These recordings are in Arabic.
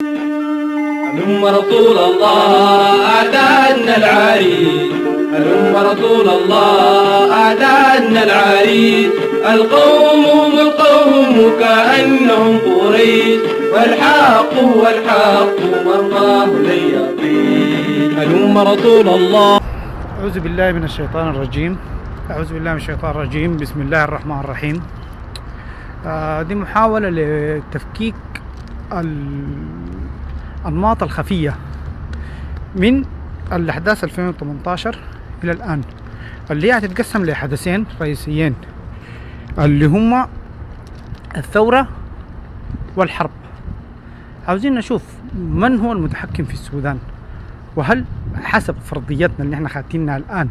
هلم رسول الله أعدادنا العريس، هلم رسول الله أعدادنا العريس. القوم كأنهم قريش، والحق والله لن يطيش. هلم رسول الله. أعوذ بالله من الشيطان الرجيم. بسم الله الرحمن الرحيم. دي محاولة لتفكيك الأنماط الخفية من الأحداث 2018 إلى الآن، اللي هي هتتقسم لحدثين رئيسيين اللي هما الثورة والحرب. عاوزين نشوف من هو المتحكم في السودان، وهل حسب فرضيتنا اللي احنا خاتينها الآن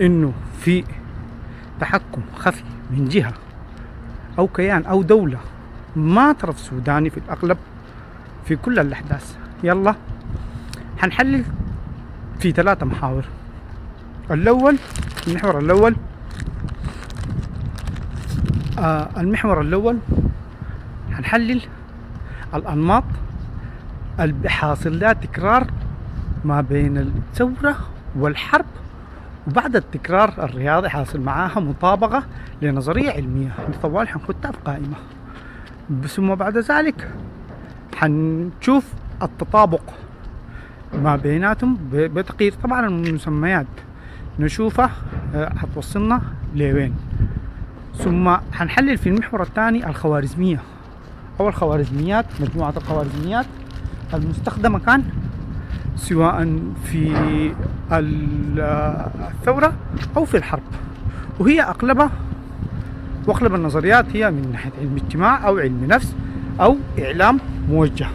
انه في تحكم خفي من جهة او كيان او دولة ما طرف سوداني في الأغلب في كل الأحداث. يلا حنحلل في 3 محاور. المحور الأول حنحلل الأنماط اللي حاصل لها تكرار ما بين الثورة والحرب، وبعد التكرار الرياضي حاصل معاها مطابقة لنظرية علمية. طوال حنخدها في قائمة، ثم بعد ذلك حنشوف التطابق ما بيناتهم بتغيير طبعا المسميات، نشوفها هتوصلنا لوين. ثم حنحلل في المحور الثاني الخوارزمية أو الخوارزميات، مجموعة الخوارزميات المستخدمة كان سواء في الثورة أو في الحرب، وهي أغلب النظريات هي من ناحية علم اجتماع أو علم نفس أو إعلام موجه.